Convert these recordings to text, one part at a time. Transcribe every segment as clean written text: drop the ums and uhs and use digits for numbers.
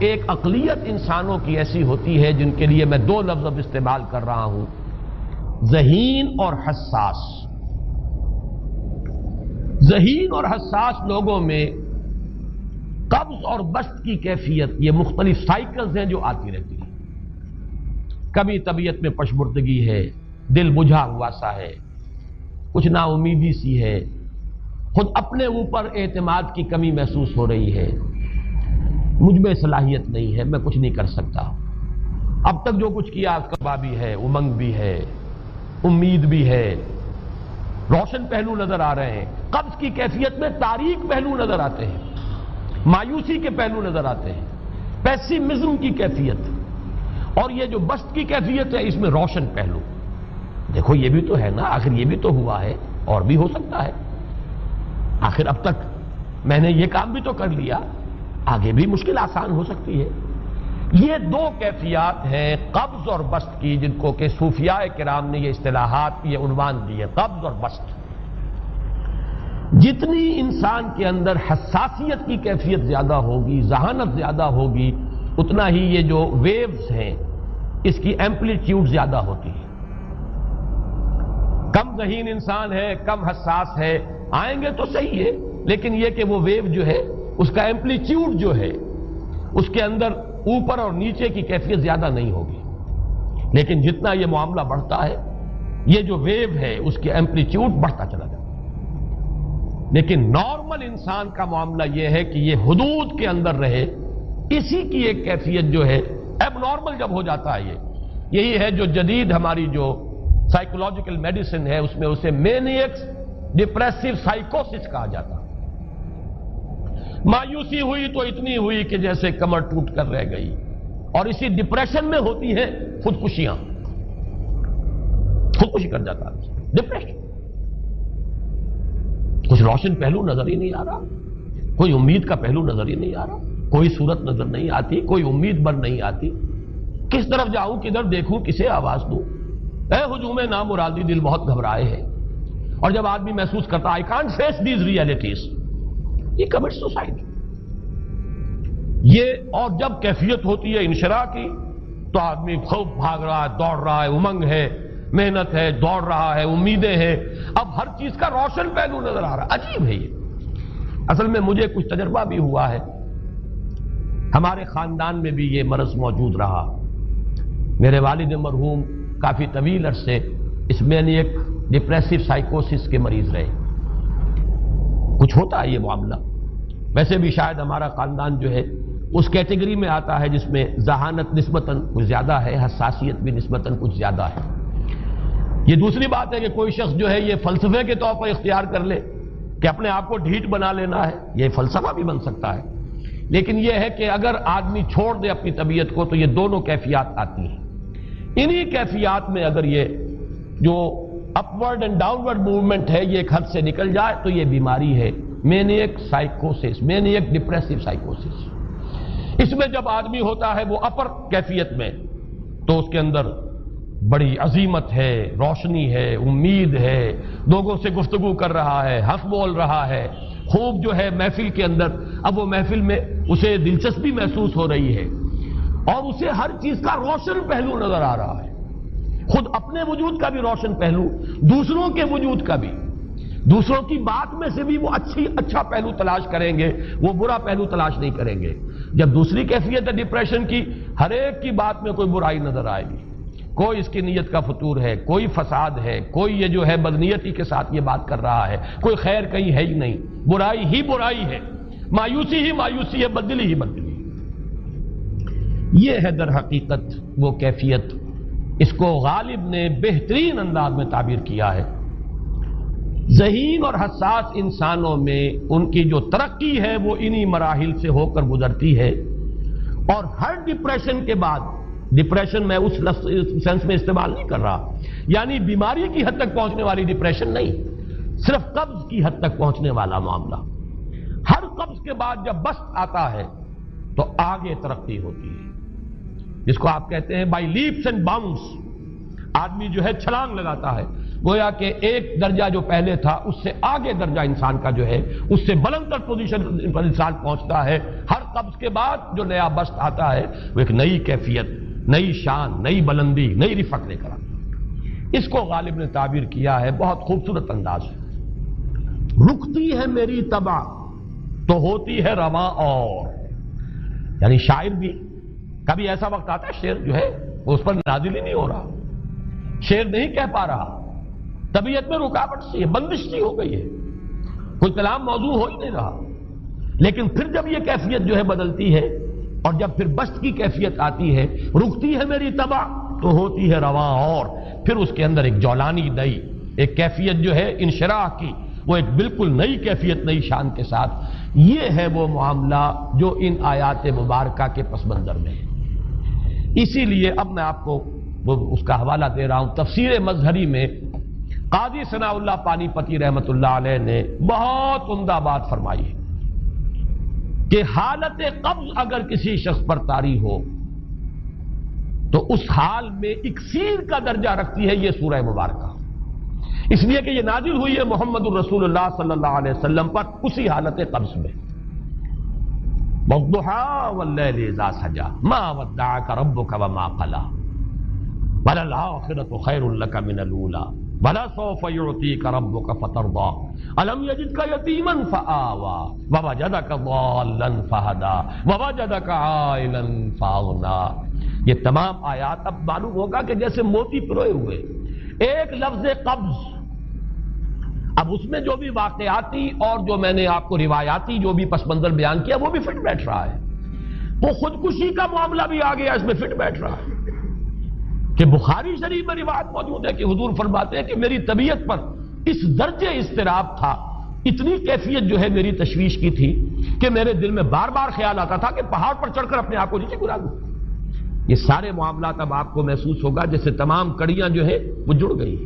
ایک اقلیت انسانوں کی ایسی ہوتی ہے جن کے لیے میں دو لفظ اب استعمال کر رہا ہوں، ذہین اور حساس۔ ذہین اور حساس لوگوں میں قبض اور بسط کی کیفیت، یہ مختلف سائیکلز ہیں جو آتی رہتی ہیں۔ کبھی طبیعت میں پشمردگی ہے، دل بجھا ہوا سا ہے، کچھ نا امیدی سی ہے، خود اپنے اوپر اعتماد کی کمی محسوس ہو رہی ہے، مجھ میں صلاحیت نہیں ہے، میں کچھ نہیں کر سکتا، اب تک جو کچھ کیا اس کا بھی ہے، امنگ بھی ہے، امید بھی ہے، روشن پہلو نظر آ رہے ہیں۔ قبض کی کیفیت میں تاریک پہلو نظر آتے ہیں، مایوسی کے پہلو نظر آتے ہیں، پیسیمزم کی کیفیت، اور یہ جو بسط کی کیفیت ہے اس میں روشن پہلو۔ دیکھو یہ بھی تو ہے نا، آخر یہ بھی تو ہوا ہے، اور بھی ہو سکتا ہے، آخر اب تک میں نے یہ کام بھی تو کر لیا، آگے بھی مشکل آسان ہو سکتی ہے۔ یہ دو کیفیات ہیں قبض اور بسط کی، جن کو کہ صوفیاء کرام نے یہ اصطلاحات، یہ عنوان دیے، قبض اور بسط۔ جتنی انسان کے اندر حساسیت کی کیفیت زیادہ ہوگی، ذہانت زیادہ ہوگی، اتنا ہی یہ جو ویوز ہیں اس کی ایمپلیٹیوڈ زیادہ ہوتی ہے۔ کم ذہین انسان ہے، کم حساس ہے، آئیں گے تو صحیح ہے، لیکن یہ کہ وہ ویو جو ہے اس کا ایمپلیٹیوڈ جو ہے اس کے اندر اوپر اور نیچے کی کیفیت زیادہ نہیں ہوگی۔ لیکن جتنا یہ معاملہ بڑھتا ہے یہ جو ویو ہے اس کی ایمپلیٹیوڈ بڑھتا چلا جاتا ہے۔ لیکن نارمل انسان کا معاملہ یہ ہے کہ یہ حدود کے اندر رہے، اسی کی ایک کیفیت جو ہے ایب نارمل جب ہو جاتا ہے، یہی ہے جو جدید ہماری جو سائیکولوجیکل میڈیسن ہے اس میں اسے مینیکس ڈپریسو سائیکوسس کہا جاتا ہے۔ مایوسی ہوئی تو اتنی ہوئی کہ جیسے کمر ٹوٹ کر رہ گئی، اور اسی ڈپریشن میں ہوتی ہیں خودکشیاں، خودکشی کر جاتا ہے ڈپریشن۔ کچھ روشن پہلو نظر ہی نہیں آ رہا، کوئی امید کا پہلو نظر ہی نہیں آ رہا، کوئی صورت نظر نہیں آتی، کوئی امید بن نہیں آتی، کس طرف جاؤں، کدھر دیکھوں، کسے آواز دوں، اے ہجوم نامرادی دل بہت گھبرائے ہیں۔ اور جب آدمی محسوس کرتا I can't face these realities، یہ commits suicide۔ یہ اور جب کیفیت ہوتی ہے انشراح کی تو آدمی خوب بھاگ رہا ہے، دوڑ رہا ہے، امنگ ہے، محنت ہے، دوڑ رہا ہے، امیدیں ہیں، اب ہر چیز کا روشن پہلو نظر آ رہا ہے۔ عجیب ہے یہ، اصل میں مجھے کچھ تجربہ بھی ہوا ہے، ہمارے خاندان میں بھی یہ مرض موجود رہا۔ میرے والد مرحوم کافی طویل عرصے اس مینیک ڈپریسو سائیکوسس کے مریض رہے۔ کچھ ہوتا ہے یہ معاملہ، ویسے بھی شاید ہمارا خاندان جو ہے اس کیٹیگری میں آتا ہے جس میں ذہانت نسبتاً کچھ زیادہ ہے، حساسیت بھی نسبتاً کچھ زیادہ ہے۔ یہ دوسری بات ہے کہ کوئی شخص جو ہے یہ فلسفے کے طور پر اختیار کر لے کہ اپنے آپ کو ڈھیٹ بنا لینا ہے، یہ فلسفہ بھی بن سکتا ہے، لیکن یہ ہے کہ اگر آدمی چھوڑ دے اپنی طبیعت کو تو یہ دونوں کیفیات آتی ہیں۔ انہی کیفیات میں اگر یہ جو اپورڈ اینڈ ڈاؤنورڈ موومنٹ ہے یہ ایک حد سے نکل جائے تو یہ بیماری ہے مینیک سائیکوسس، مینیک ڈپریسو سائیکوسس۔ اس میں جب آدمی ہوتا ہے وہ اپر کیفیت میں تو اس کے اندر بڑی عظیمت ہے، روشنی ہے، امید ہے، لوگوں سے گفتگو کر رہا ہے، ہنس بول رہا ہے، خوب جو ہے محفل کے اندر، اب وہ محفل میں اسے دلچسپی محسوس ہو رہی ہے اور اسے ہر چیز کا روشن پہلو نظر آ رہا ہے، خود اپنے وجود کا بھی روشن پہلو، دوسروں کے وجود کا بھی، دوسروں کی بات میں سے بھی وہ اچھا پہلو تلاش کریں گے، وہ برا پہلو تلاش نہیں کریں گے۔ جب دوسری کیفیت ہے ڈپریشن کی، ہر ایک کی بات میں کوئی برائی نظر آئے گی، کوئی اس کی نیت کا فطور ہے، کوئی فساد ہے، کوئی یہ جو ہے بدنیتی کے ساتھ یہ بات کر رہا ہے، کوئی خیر کہیں ہے ہی نہیں، برائی ہی برائی ہے، مایوسی ہی مایوسی ہے، بدلی ہی بدلی۔ یہ ہے در حقیقت وہ کیفیت، اس کو غالب نے بہترین انداز میں تعبیر کیا ہے۔ ذہین اور حساس انسانوں میں ان کی جو ترقی ہے وہ انہی مراحل سے ہو کر گزرتی ہے، اور ہر ڈپریشن کے بعد، ڈپریشن میں اس سینس میں استعمال نہیں کر رہا یعنی بیماری کی حد تک پہنچنے والی ڈپریشن نہیں، صرف قبض کی حد تک پہنچنے والا معاملہ۔ ہر قبض کے بعد جب بسط آتا ہے تو آگے ترقی ہوتی ہے، جس کو آپ کہتے ہیں بائی لیپس اینڈ باؤنڈس، آدمی جو ہے چھلانگ لگاتا ہے، گویا کہ ایک درجہ جو پہلے تھا اس سے آگے درجہ انسان کا جو ہے اس سے بلند تر پوزیشن پر انسان پہنچتا ہے ہر قبض کے بعد جو نیا بست آتا ہے وہ ایک نئی کیفیت، نئی شان، نئی بلندی، نئی رفعت لے کر آتا ہے۔ اس کو غالب نے تعبیر کیا ہے بہت خوبصورت انداز ہے، رکتی ہے میری طبع تو ہوتی ہے رواں اور، یعنی شاعر بھی کبھی ایسا وقت آتا ہے شعر جو ہے اس پر نازل ہی نہیں ہو رہا، شعر نہیں کہہ پا رہا، طبیعت میں رکاوٹ سی ہے، بندش سی ہو گئی ہے، کوئی کلام موضوع ہو ہی نہیں رہا، لیکن پھر جب یہ کیفیت جو ہے بدلتی ہے اور جب پھر بست کی کیفیت آتی ہے، رکتی ہے میری طبع تو ہوتی ہے رواں اور، پھر اس کے اندر ایک جولانی نئی ایک کیفیت جو ہے انشراح کی، وہ ایک بالکل نئی کیفیت، نئی شان کے ساتھ، یہ ہے وہ معاملہ جو ان آیات مبارکہ کے پس منظر میں ہے۔ اسی لیے اب میں آپ کو اس کا حوالہ دے رہا ہوں، تفسیر مظہری میں قاضی ثناء اللہ پانی پتی رحمت اللہ علیہ نے بہت عمدہ بات فرمائی ہے کہ حالت قبض اگر کسی شخص پر طاری ہو تو اس حال میں اکسیر کا درجہ رکھتی ہے یہ سورہ مبارکہ، اس لیے کہ یہ نازل ہوئی ہے محمد الرسول اللہ صلی اللہ علیہ وسلم پر اسی حالت قبض میں۔ وَالضُّحَىٰ وَاللَّيْلِ إِذَا سَجَىٰ مَا وَدَّعَكَ رَبُّكَ وَمَا قَلَىٰ وَلَلْآخِرَةُ خَيْرٌ لَّكَ مِنَ الْأُولَىٰ وَلَسَوْفَ يُعْطِيكَ رَبُّكَ فَتَرْضَىٰ أَلَمْ يَجِدْكَ يَتِيمًا فَآوَىٰ وَوَجَدَكَ ضَالًّا فَهَدَىٰ وَوَجَدَكَ عَائِلًا فَأَغْنَىٰ۔ یہ تمام آیات اب معلوم ہوگا کہ جیسے موتی پروئے ہوئے، ایک لفظ قبض، اب اس میں جو بھی واقعاتی اور جو میں نے آپ کو روایاتی جو بھی پس منظر بیان کیا وہ بھی فٹ بیٹھ رہا ہے، وہ خودکشی کا معاملہ بھی آ گیا، اس میں فٹ بیٹھ رہا ہے کہ بخاری شریف میں روایت موجود ہے کہ حضور فرماتے ہیں کہ میری طبیعت پر اس درجے اضطراب تھا، اتنی کیفیت جو ہے میری تشویش کی تھی کہ میرے دل میں بار بار خیال آتا تھا کہ پہاڑ پر چڑھ کر اپنے آپ کو نیچے گرا دوں۔ یہ سارے معاملات اب آپ کو محسوس ہوگا جیسے تمام کڑیاں جو ہے وہ جڑ گئی،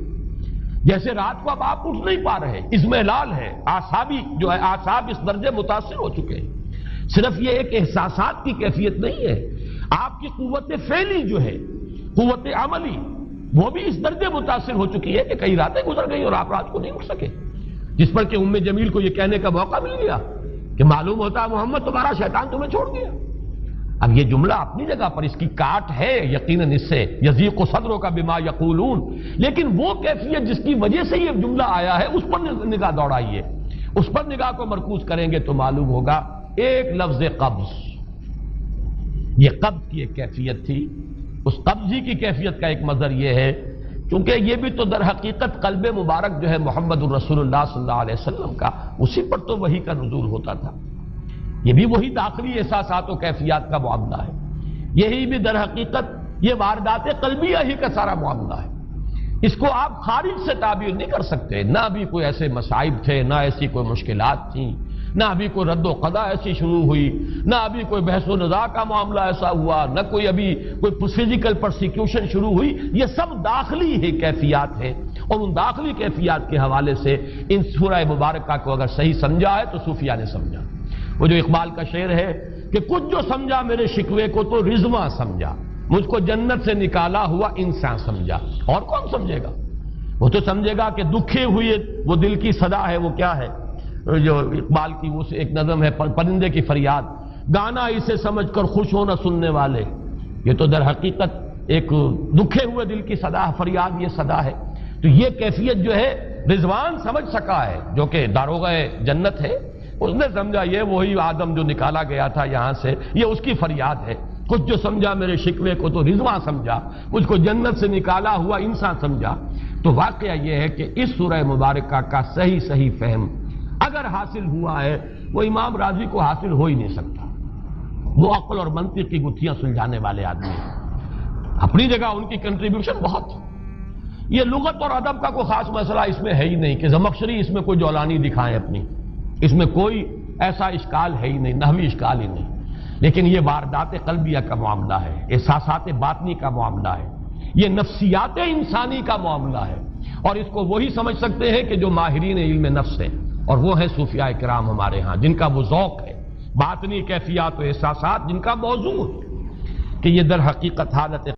جیسے رات کو اب آپ اٹھ نہیں پا رہے، اضمحلال ہے، اعصابی جو ہے اعصاب اس درجے متاثر ہو چکے ہیں۔ صرف یہ ایک احساسات کی کیفیت نہیں ہے، آپ کی قوت فعلی جو ہے، قوت عملی، وہ بھی اس درجے متاثر ہو چکی ہے کہ کئی راتیں گزر گئی اور آپ رات کو نہیں اٹھ سکے، جس پر کہ ام جمیل کو یہ کہنے کا موقع مل گیا کہ معلوم ہوتا ہے محمد تمہارا شیطان تمہیں چھوڑ گیا۔ اب یہ جملہ اپنی جگہ پر اس کی کاٹ ہے یقیناً، اس سے یضیق صدرک بما یقولون، لیکن وہ کیفیت جس کی وجہ سے یہ جملہ آیا ہے اس پر نگاہ دوڑائیے، اس پر نگاہ کو مرکوز کریں گے تو معلوم ہوگا ایک لفظ قبض، یہ قبض کی ایک کیفیت تھی، اس قبضی کی کیفیت کا ایک مظہر یہ ہے کیونکہ یہ بھی تو در حقیقت قلب مبارک جو ہے محمد الرسول اللہ صلی اللہ علیہ وسلم کا، اسی پر تو وحی کا نزول ہوتا تھا، یہ بھی وہی داخلی احساسات و کیفیات کا معاملہ ہے، یہی بھی در حقیقت یہ واردات قلبیہ ہی کا سارا معاملہ ہے، اس کو آپ خارج سے تعبیر نہیں کر سکتے، نہ ابھی کوئی ایسے مصائب تھے، نہ ایسی کوئی مشکلات تھیں، نہ ابھی کوئی رد و قضا ایسی شروع ہوئی، نہ ابھی کوئی بحث و نزاع کا معاملہ ایسا ہوا، نہ کوئی ابھی کوئی فزیکل پرسیکیوشن شروع ہوئی، یہ سب داخلی ہی کیفیات ہیں، اور ان داخلی کیفیات کے حوالے سے ان سورہ مبارکہ کو اگر صحیح سمجھا ہے تو صوفیہ نے سمجھا۔ وہ جو اقبال کا شعر ہے کہ کچھ جو سمجھا میرے شکوے کو تو رضواں سمجھا، مجھ کو جنت سے نکالا ہوا انسان سمجھا، اور کون سمجھے گا؟ وہ تو سمجھے گا کہ دکھے ہوئے وہ دل کی صدا ہے، وہ کیا ہے جو اقبال کی وہ ایک نظم ہے پرندے کی فریاد، گانا اسے سمجھ کر خوش ہونا سننے والے، یہ تو در حقیقت ایک دکھے ہوئے دل کی صدا، فریاد یہ صدا ہے، تو یہ کیفیت جو ہے رضوان سمجھ سکا ہے جو کہ داروغہ جنت ہے، اس نے سمجھا یہ وہی آدم جو نکالا گیا تھا یہاں سے، یہ اس کی فریاد ہے، کچھ جو سمجھا میرے شکوے کو تو رضواں سمجھا، مجھ کو جنت سے نکالا ہوا انسان سمجھا۔ تو واقعہ یہ ہے کہ اس سورہ مبارکہ کا صحیح فہم اگر حاصل ہوا ہے وہ امام راضی کو حاصل ہو ہی نہیں سکتا، وہ عقل اور منطق کی گتھیاں سلجھانے والے آدمی ہیں، اپنی جگہ ان کی کنٹریبیوشن بہت، یہ لغت اور ادب کا کوئی خاص مسئلہ اس میں ہے ہی نہیں کہ زمخشری اس میں کوئی جولانی دکھائیں اپنی، اس میں کوئی ایسا اشکال ہے ہی نہیں، نحوی اشکال ہی نہیں، لیکن یہ واردات قلبیہ کا معاملہ ہے، احساسات باطنی کا معاملہ ہے، یہ نفسیات انسانی کا معاملہ ہے، اور اس کو وہی سمجھ سکتے ہیں کہ جو ماہرین علم نفس ہیں، اور وہ ہیں صوفیاء کرام ہمارے ہاں، جن کا وہ ذوق ہے، باطنی کیفیات و احساسات جن کا موضوع ہے کہ یہ در حقیقت حالت